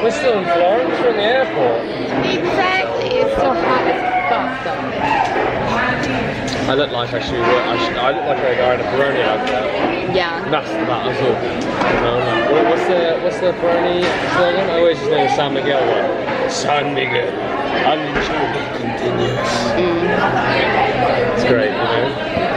We're still in Florence, we're in the airport. Exactly. It's so hot as fuck though. I look like I look like a guy in a Peroni outfit. Yeah. That's all. No. What's the Peroni slogan? I always just know the San Miguel one. San Miguel. Uninterrupted continuous. It's great, you know?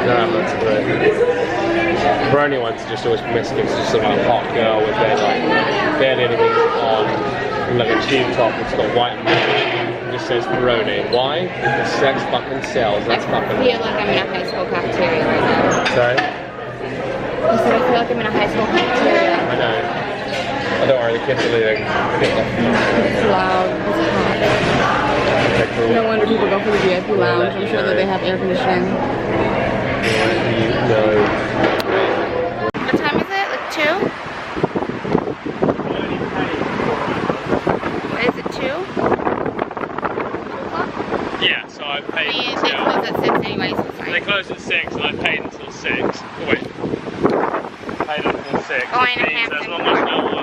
No, that's great. Peroni ones are just always promiscuous. It's just some like hot girl with their like barely anything on, and like a tube top that's got white and black. It just says Peroni. Why? Because sex fucking sells. That's fucking. I feel like I'm in a high school cafeteria right now. Sorry? I said I feel like I'm in a high school cafeteria. I know. Oh, don't worry, the kids are leaving. It's loud. It's hot. No wonder people go for the VIP lounge. I'm sure that they have air conditioning. No. What time is it? Like 2? What is it, 2? 2 o'clock? Yeah, so I paid They until... close at 6 anyway, so it's fine. They closed at 6 and I paid until 6. Oh wait. I paid until 6. Going to Means Hampton. as long as no one...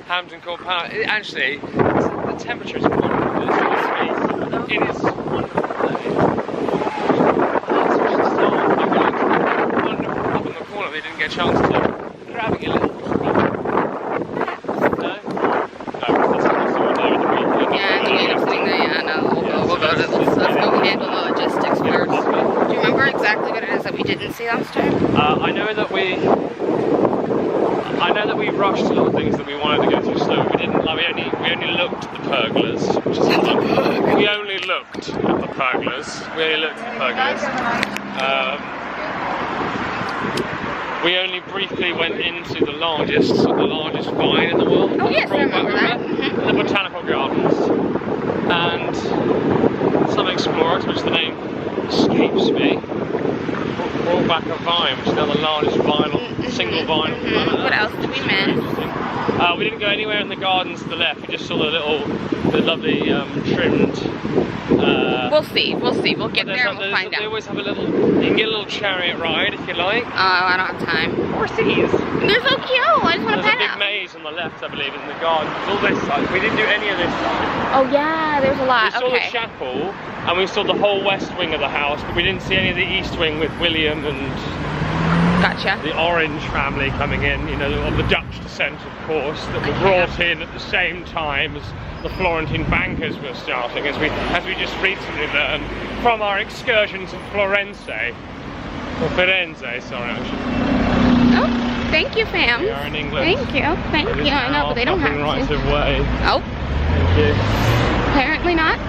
Hampton Court Palace. Actually, the temperature is quite good. It is wonderful. Up in the corner, they didn't get a chance to grab a little. No? No, that's what we're there at the weekend. Yeah, the end of sitting there, yeah, no, we'll go to let's go handle the logistics first. Do you remember exactly what it is that we didn't see last time? I know that we rushed a lot of things that we wanted to go through slow. We didn't like we only looked at the pergolas, which is we only looked at the pergolas. We only briefly went into the largest vine in the world. Oh yes, I remember that. The botanical gardens. And some explorers, which the name escapes me, brought back a vine, which is now the largest single vine on the planet. What else did we miss? We didn't go anywhere in the gardens to the left. We just saw the lovely trimmed. We'll see. We'll get there and we'll find They out. always have a little. You can get a little chariot ride if you like. Oh, I don't have time. Horses. They're so cute. I just want to There's pet a big them. maze on the left, I believe, in the garden. All this side. We didn't do any of this side. Oh yeah, there's a lot. We saw the chapel and we saw the whole west wing of the house, but we didn't see any of the east wing with William and Gotcha. the Orange family coming in, you know, of the Dutch descent, of course, that were brought in at the same time as the Florentine bankers were starting, as we just recently learned from our excursion to Firenze, sorry, actually. Oh, thank you, fam. We are in England. Thank you. I know, but they don't have right to. of way. Oh. Thank you. Apparently not.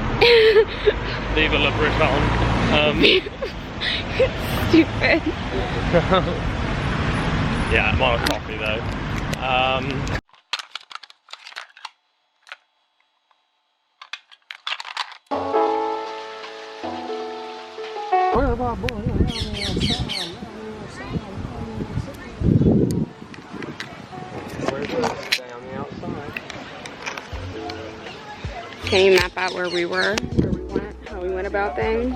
Viva la Breton. Stupid. Yeah, I'm on a coffee though. Can you map out where we were? Where we went? How we went about things?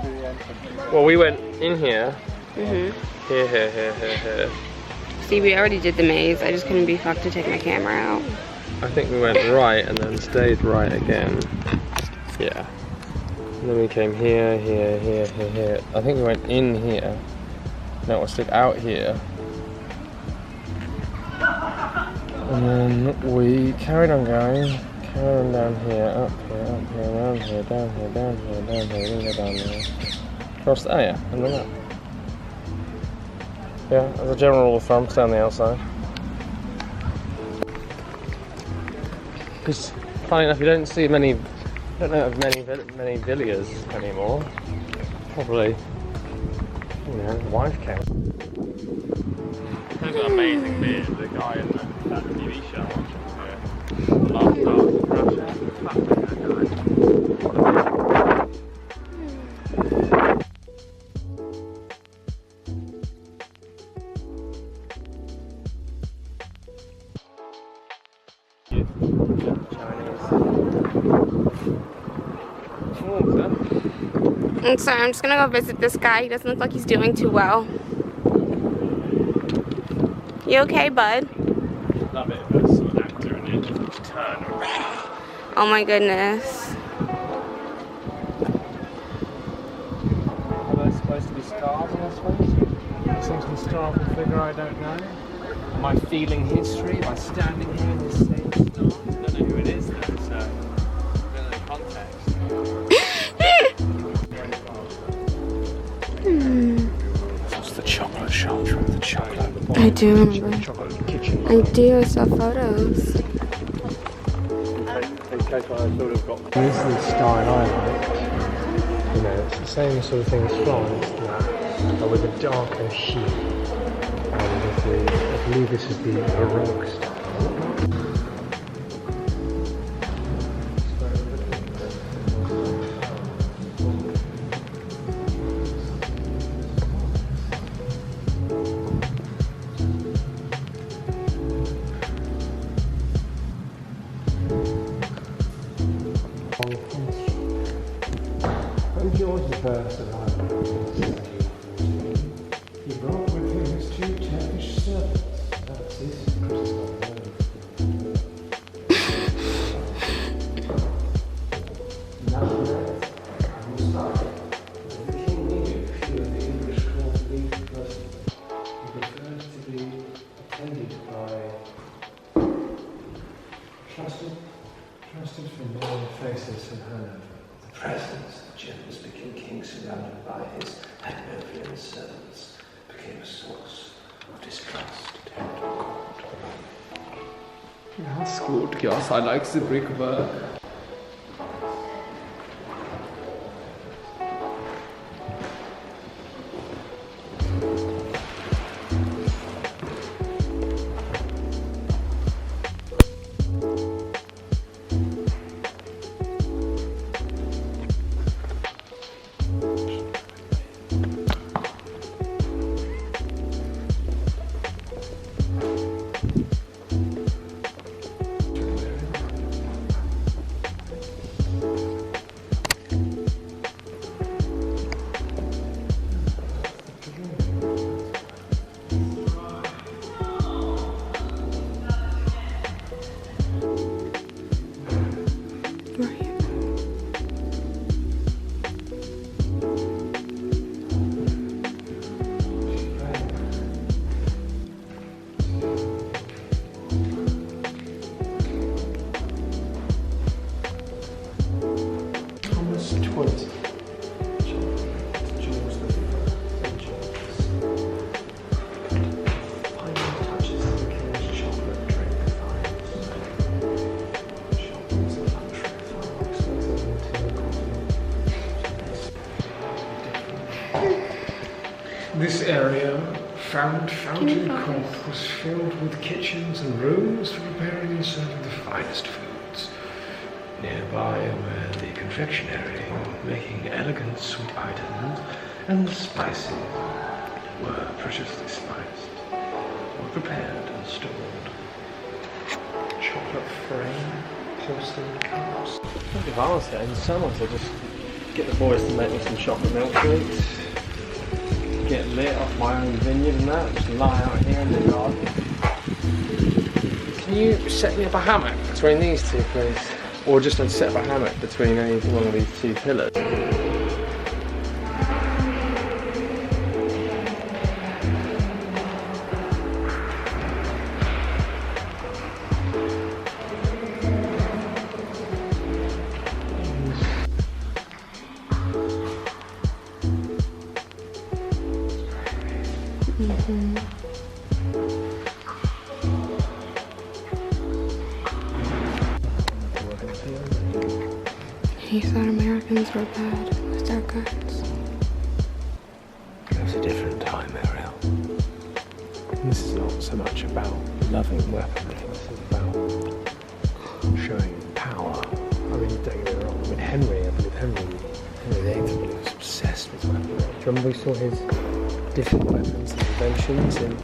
Well, we went in here. Here. See, we already did the maze. I just couldn't be fucked to take my camera out. I think we went right and then stayed right again. Yeah. And then we came here, here, here, here, here. I think we went in here. No, we'll stick out here. And then we carried on going. Carried on down here, up here, around here, down here, down here, down here. We didn't go down there. Across the, oh yeah, and then up. Yeah, as a general rule of thumb, stay on the outside. Because, funny enough, you don't see many, don't know of many villas anymore. Probably, you know, wife count. He's got an amazing beard, the guy in that TV show. Love Stars in Russia. Fuck that guy. I'm sorry, I'm just gonna go visit this guy. He doesn't look like he's doing too well. You okay, bud? Love it, but it's an actor and it just turn around. Oh my goodness. Are there supposed to be stars on this face? Some historical figure I don't know. Am I feeling history by standing here in this same star? I don't know who it is though, so I don't know context. That's the chocolate shop, the chocolate. I do remember. Chocolate kitchen. I do. I saw photos. In case I sort of got. This is the style I like. You know, it's the same sort of thing as Florence, but with a darker hue. And with the, I believe this is the Baroque style. When George I arrived in 1714, he brought with him his 2 Turkish servants. That's his Christmas. Nonetheless, I was sorry that the king needed a few of the English court leave persons. He prefers to be attended by trusted familiar faces in Hanover. The presence of the German-speaking king surrounded by his Hanoverian servants became a source of distrust to the court. That's good, yes, I like the brickwork. This area, Fountain Court, was filled with kitchens and rooms for preparing and serving the finest foods. Nearby were the confectionery, making elegant sweet items, and the spices were preciously spiced, were prepared and stored. Chocolate frame, porcelain cups. If I was there in summer, so just get the boys to make me some chocolate milkshakes. Get lit off my own vineyard and that, just lie out here in the garden. Can you set me up a hammock between these two, please? Or just set up a hammock between any one of these 2 pillars? He thought Americans were bad with their guns. It was a different time, Ariel. And this is not so much about loving weaponry, this is about showing power. I mean, don't get me wrong, I mean, Henry VIII, was obsessed with weaponry. Do you remember we saw his different weapons and inventions in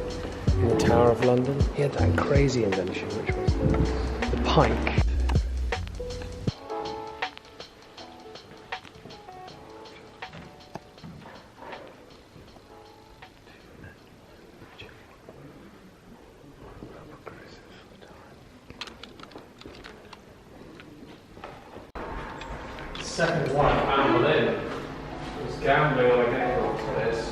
the Tower of London? He had that crazy invention, which was the pike. second one I found within. I was gambling on a game for this.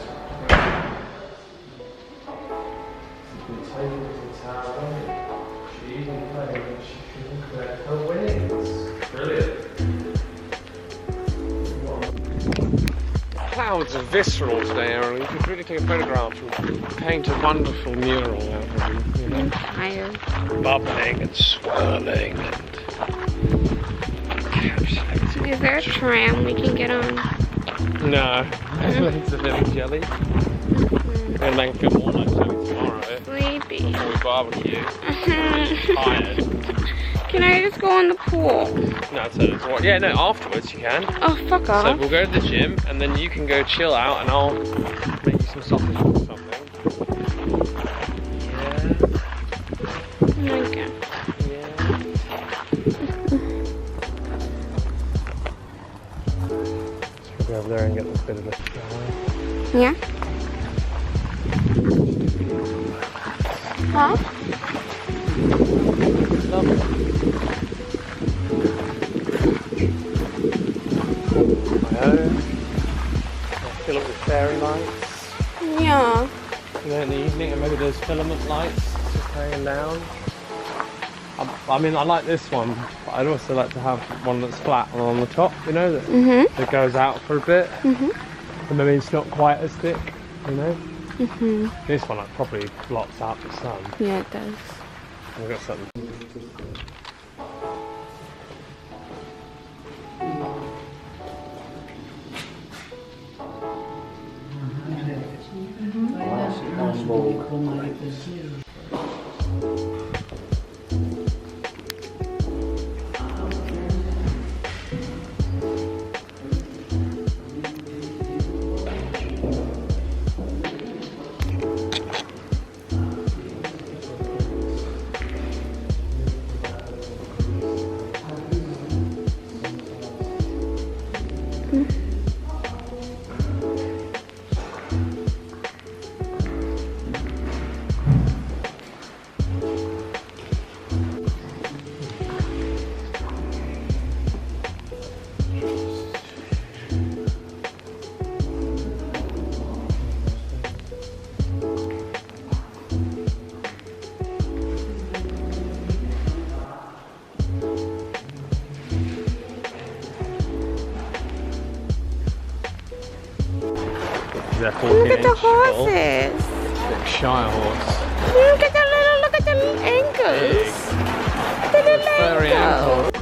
She even played that she can collect her winnings. Brilliant. Clouds are visceral today, Ariel. You could really take a photograph and paint a wonderful mural out of them, you know. Tired. Bubbling and swirling and... Is there a tram we can get on? No, it's a bit of jelly. We're gonna make a good walnut jelly tomorrow. Sleepy. Before we barbecue. Tired. Can I just go in the pool? No, so yeah, no, afterwards you can. Oh, fuck off. So we'll go to the gym and then you can go chill out and I'll make you some sausage or something. Yeah. Okay. Yeah. Let's go over there and get a bit of a shower. Yeah? Huh? Lovely. Fill up with fairy lights. Yeah. You know, in the evening, and maybe those filament lights just hanging down. I mean, I like this one, but I'd also like to have one that's flat and on the top, you know, that goes out for a bit. And maybe it's not quite as thick, you know. This one like probably blocks out the sun. Yeah, it does. We've got something. Look at the horses. Shire horse. Look at the little ankles. The little Furry ankles.